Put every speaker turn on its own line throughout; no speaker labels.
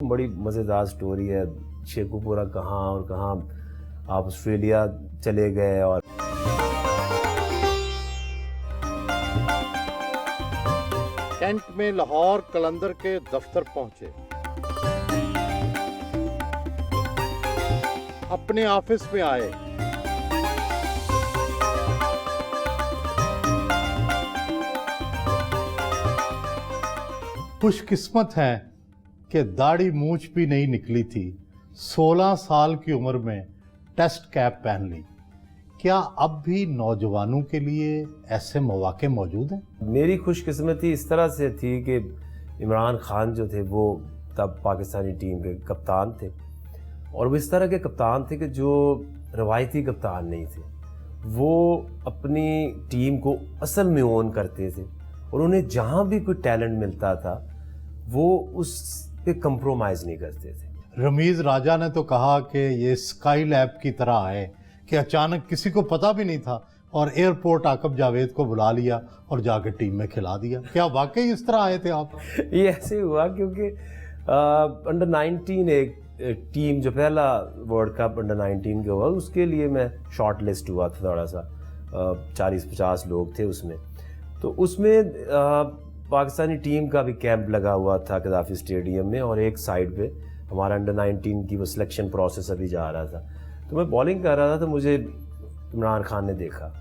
बड़ी मज़ेदार स्टोरी है। शेखुपुरा कहाँ और कहाँ आप ऑस्ट्रेलिया चले गए और
कैंट में लाहौर कलंदर के दफ्तर पहुंचे। अपने ऑफिस में आए। खुशकिस्मत है कि दाढ़ी मूंछ भी नहीं निकली थी। 16 साल की उम्र में टेस्ट कैप पहन ली। क्या अब भी नौजवानों के लिए ऐसे मौके मौजूद हैं?
मेरी खुशकिस्मती इस तरह से थी कि इमरान खान जो थे वो तब पाकिस्तानी टीम के कप्तान थे और वो इस तरह के कप्तान थे कि जो रवायती कप्तान नहीं थे। वो अपनी टीम को असल में ओन करते थे और उन्हें जहाँ भी कोई टैलेंट मिलता था वो उस पे कंप्रोमाइज़ नहीं करते थे।
रमीज राजा ने तो कहा कि ये स्काई लैब की तरह है कि अचानक किसी को पता भी नहीं था और एयरपोर्ट आकब जावेद को बुला लिया और जाकर टीम में खिला दिया। क्या वाकई इस तरह आए थे आप?
ये ऐसे हुआ क्योंकि अंडर 19 एक टीम जो पहला वर्ल्ड कप अंडर 19 के हुआ उसके लिए मैं शॉर्ट लिस्ट हुआ था। थोड़ा सा 40-50 लोग थे उसमें। तो उसमें पाकिस्तानी टीम का भी कैंप लगा हुआ था कदाफी स्टेडियम में और एक साइड पे हमारा अंडर 19 की वो सिलेक्शन प्रोसेस अभी जा रहा था। तो मैं बॉलिंग कर रहा था तो मुझे इमरान खान ने देखा।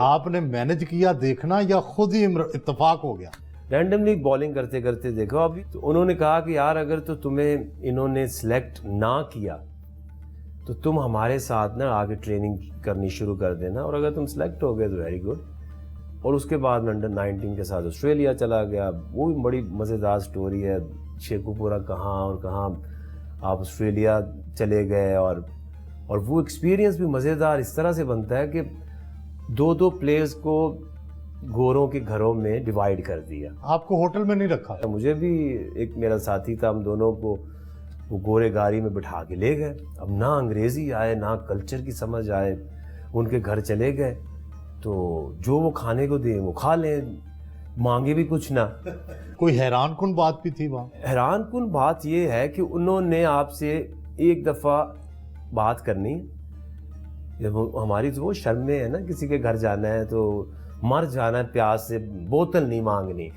आपने मैनेज किया देखना या खुद ही इत्तेफाक हो गया?
रैंडमली बॉलिंग करते करते देखा अभी। तो उन्होंने कहा कि यार अगर तो तुम्हें इन्होंने सिलेक्ट ना किया तो तुम हमारे साथ ना आगे ट्रेनिंग करनी शुरू कर देना और अगर तुम सिलेक्ट हो गए तो वेरी गुड। और उसके बाद मैं अंडर 19 के साथ ऑस्ट्रेलिया चला गया। वो भी बड़ी मज़ेदार स्टोरी है। शेखुपुरा कहाँ और कहाँ आप ऑस्ट्रेलिया चले गए और वो एक्सपीरियंस भी मज़ेदार इस तरह से बनता है कि दो प्लेयर्स को गोरों के घरों में डिवाइड कर दिया।
आपको होटल में नहीं रखा?
मुझे भी एक मेरा साथी था, हम दोनों को वो गोरे गाड़ी में बिठा के ले गए। अब ना अंग्रेज़ी आए ना कल्चर की समझ आए, उनके घर चले गए तो जो वो खाने को दें वो खा लें, मांगे भी कुछ ना।
कोई हैरान कुन बात भी थी वहाँ?
हैरान कुन बात ये है कि उन्होंने आपसे एक दफ़ा बात करनी, जब हमारी तो वो शर्म में है ना, किसी के घर जाना है तो मर जाना है प्यास से, बोतल नहीं मांगनी।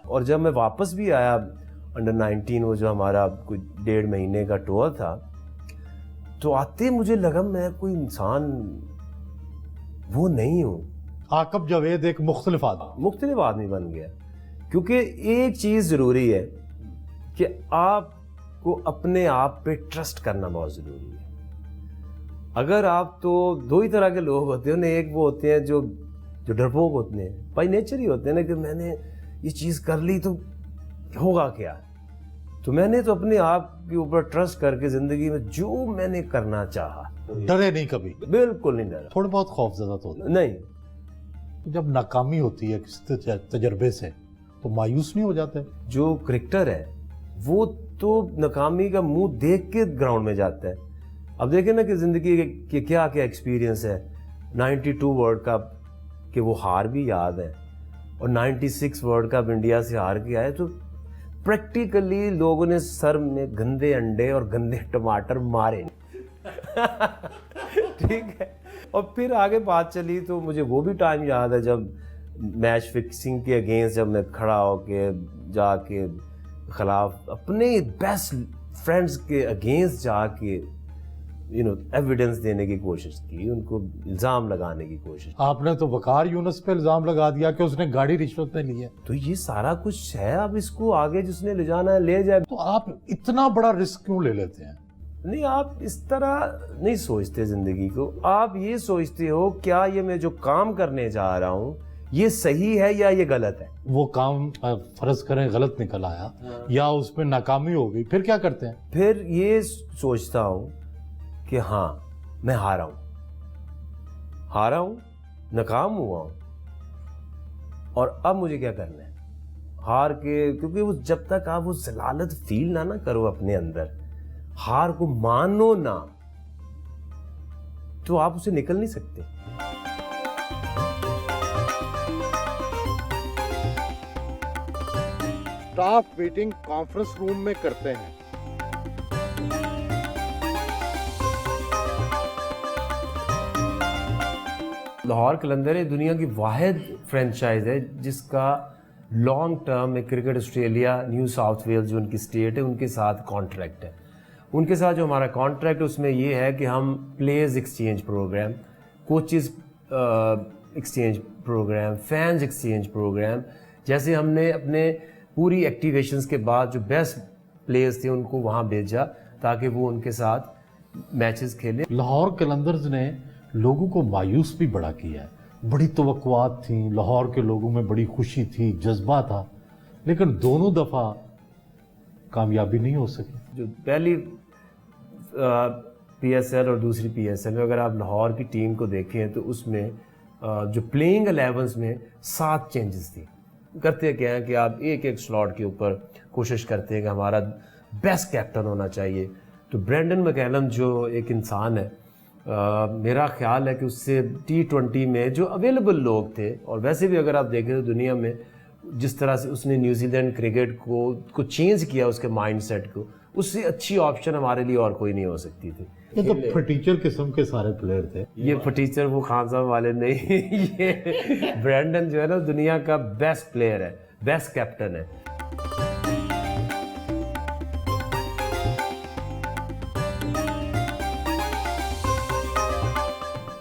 और जब मैं वापस भी आया अंडर 19 वो जो हमारा कुछ 1.5 महीने का टूर था, तो आते मुझे लगा मैं कोई इंसान वो नहीं हूँ।
आकब जावेद एक मुख्तलिफ
आदमी बन गया। क्योंकि एक चीज़ ज़रूरी है कि आपको अपने आप पे ट्रस्ट करना बहुत ज़रूरी है। अगर आप तो दो ही तरह के लोग होते हैं ना, एक वो होते हैं जो डरपोक होते हैं, बाई नेचर ही होते हैं ना कि मैंने ये चीज़ कर ली तो होगा क्या। तो मैंने तो अपने आप के ऊपर ट्रस्ट करके ज़िंदगी में जो मैंने करना चाहा,
डरे नहीं कभी?
बिल्कुल नहीं डरा।
थोड़ा बहुत खौफजदा तो होता
नहीं।
जब नाकामी होती है किसी तजर्बे से तो मायूस नहीं हो जाते?
जो क्रिकेटर है वो तो नाकामी का मुंह देख के ग्राउंड में जाता है। अब देखें ना कि ज़िंदगी के क्या क्या एक्सपीरियंस है। 92 वर्ल्ड कप के वो हार भी याद है और 96 वर्ल्ड कप इंडिया से हार के आए तो प्रैक्टिकली लोगों ने सर में गंदे अंडे और गंदे टमाटर मारे। ठीक है। और फिर आगे बात चली तो मुझे वो भी टाइम याद है जब मैच फिक्सिंग के अगेंस्ट जब मैं खड़ा होके जाके खिलाफ अपने बेस्ट फ्रेंड्स के अगेंस्ट जाके एविडेंस देने की कोशिश की, उनको इल्ज़ाम लगाने की कोशिश।
आपने तो वकार यूनुस पे इल्ज़ाम लगा दिया कि उसने गाड़ी रिश्वत में ली है।
तो ये सारा कुछ है, अब इसको आगे जिसने ले जाना है ले जाए।
तो आप इतना बड़ा रिस्क क्यों ले लेते हैं?
नहीं, आप इस तरह नहीं सोचते ज़िंदगी को। आप ये सोचते हो क्या ये मैं जो काम करने जा रहा हूँ ये सही है या ये गलत है।
वो काम फर्ज करें गलत निकल आया या उसमें नाकामी हो गई, फिर क्या करते हैं?
फिर ये सोचता हूँ कि हाँ मैं हारा हूँ, नाकाम हुआ हूँ और अब मुझे क्या करना है हार के। क्योंकि वो जब तक आप वो जलालत फील ना करो अपने अंदर, हार को मानो ना, तो आप उसे निकल नहीं सकते।
स्टाफ मीटिंग कॉन्फ्रेंस रूम में करते हैं।
लाहौर कलंदर ये दुनिया की वाहिद फ्रेंचाइज है जिसका लॉन्ग टर्म में cricket Australia, New South Wales जो उनकी स्टेट है उनके साथ कॉन्ट्रैक्ट है। उनके साथ जो हमारा कॉन्ट्रैक्ट है उसमें ये है कि हम players exchange programme, coaches exchange programme, fans exchange programme, जैसे हमने अपने पूरी एक्टिवेशंस के बाद जो बेस्ट प्लेयर्स थे उनको वहाँ भेजा ताकि वो उनके साथ मैचेस खेलें।
लाहौर कलंदर्स ने लोगों को मायूस भी बड़ा किया है। बड़ी तवक्कुआत थी, लाहौर के लोगों में बड़ी खुशी थी, जज्बा था, लेकिन दोनों दफ़ा कामयाबी नहीं हो सकी।
जो पहली PSL और दूसरी PSL में अगर आप लाहौर की टीम को देखें तो उसमें जो प्लेइंग 11s में 7 चेंजेस थी। करते क्या है कि आप एक एक स्लॉट के ऊपर कोशिश करते हैं कि हमारा बेस्ट कैप्टन होना चाहिए। तो ब्रेंडन मैकलम जो एक इंसान है, मेरा ख्याल है कि उससे T20 में जो अवेलेबल लोग थे, और वैसे भी अगर आप देखें तो दुनिया में जिस तरह से उसने न्यूजीलैंड क्रिकेट को चेंज किया, उसके माइंडसेट को, उससे अच्छी ऑप्शन हमारे लिए और कोई नहीं हो सकती थी।
ये तो फटीचर किस्म के सारे प्लेयर थे।
ये फटीचर वो खान साहब वाले नहीं ये ब्रेंडन जो है ना दुनिया का बेस्ट प्लेयर है, बेस्ट कैप्टन है।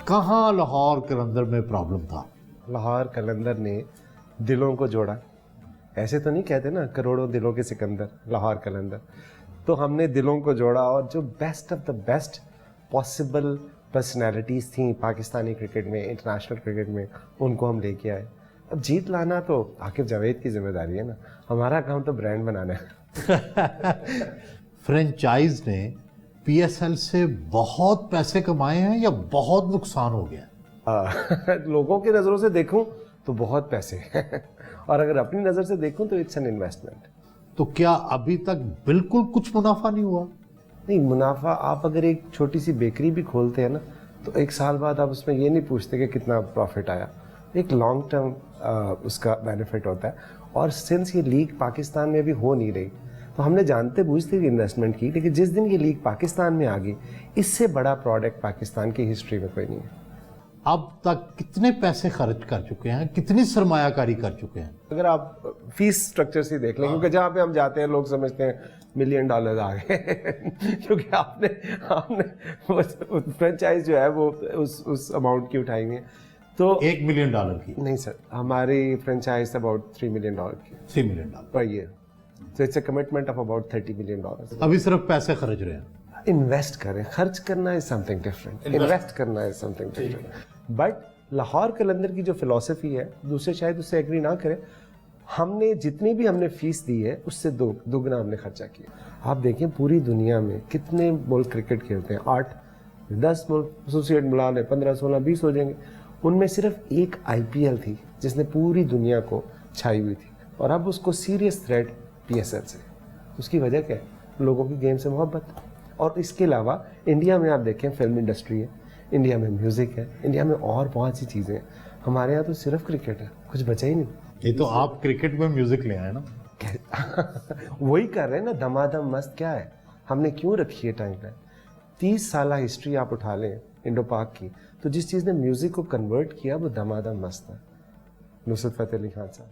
कहाँ लाहौर कलंदर में प्रॉब्लम था?
लाहौर कलंदर ने दिलों को जोड़ा। ऐसे तो नहीं कहते ना, करोड़ों दिलों के सिकंदर, लाहौर कलंदर। तो हमने दिलों को जोड़ा और जो best of the best possible personalities थी पाकिस्तानी क्रिकेट में, इंटरनेशनल क्रिकेट में, उनको हम लेके आए। अब जीत लाना तो आकिब जावेद की जिम्मेदारी है ना, हमारा काम तो ब्रांड बनाना है।
फ्रेंचाइज ने PSL से बहुत पैसे कमाए हैं या बहुत नुकसान हो गया?
लोगों की नज़रों से देखूं तो बहुत पैसे हैं और अगर अपनी नज़र से देखूं तो इट्स एन इन्वेस्टमेंट।
तो क्या अभी तक बिल्कुल कुछ मुनाफा नहीं हुआ?
नहीं, मुनाफा आप अगर एक छोटी सी बेकरी भी खोलते हैं ना तो 1 साल बाद आप उसमें ये नहीं पूछते कि कितना प्रॉफिट आया। एक लॉन्ग टर्म उसका बेनिफिट होता है। और सिंस ये लीग पाकिस्तान में भी हो नहीं रही तो हमने जानते बूझते हुए इन्वेस्टमेंट की, लेकिन जिस दिन ये लीग पाकिस्तान में आ गई, इससे बड़ा प्रोडक्ट पाकिस्तान की हिस्ट्री में कोई नहीं है।
अब तक कितने पैसे खर्च कर चुके हैं, कितनी सरमायाकारी कर चुके हैं?
अगर आप फीस स्ट्रक्चर से देख लें, क्योंकि जहाँ पे हम जाते हैं लोग समझते हैं $1 मिलियन आ गए क्योंकि आपने फ्रेंचाइज जो है वो उस अमाउंट की उठाई हुई है। तो
$1 मिलियन की?
नहीं सर, हमारी फ्रेंचाइज अबाउट $3 मिलियन की,
$3 million
per year. So it's a commitment of about $30 million.
अभी सिर्फ पैसे खर्च रहे हैं।
इन्वेस्ट करें, खर्च करना इज समथिंग डिफरेंट, इन्वेस्ट करना is something different. But Lahore Qalandar की जो फिलॉसफी है, दूसरे शायद उससे एग्री ना करें, हमने जितनी भी हमने फीस दी है उससे दोगुना हमने खर्चा किया। आप देखें पूरी दुनिया में कितने मुल्क क्रिकेट खेलते हैं, 8-10 मुल्क एसोसिएट मिला लें, 15, 16, 20 हो जाएंगे। उनमें सिर्फ एक IPL थी जिसने पूरी दुनिया को छाई हुई थी, और अब उसको सीरियस थ्रेट PSL से। उसकी वजह क्या है? लोगों की गेम से मोहब्बत। और इसके अलावा इंडिया में आप देखें फिल्म इंडस्ट्री है, इंडिया में म्यूज़िक है, इंडिया में और बहुत सी चीज़ें हैं। हमारे यहाँ तो सिर्फ क्रिकेट है, कुछ बचा ही नहीं।
ये तो आप क्रिकेट में म्यूजिक ले आए ना।
वही कर रहे हैं ना, दमादम मस्त क्या है, हमने क्यों रखी है टाइम लाइन। 30 साल हिस्ट्री आप उठा लें इंडो पाक की, तो जिस चीज़ ने म्यूज़िक को कन्वर्ट किया वो दमादम मस्त है। नुसरत फतेह अली खान साहब।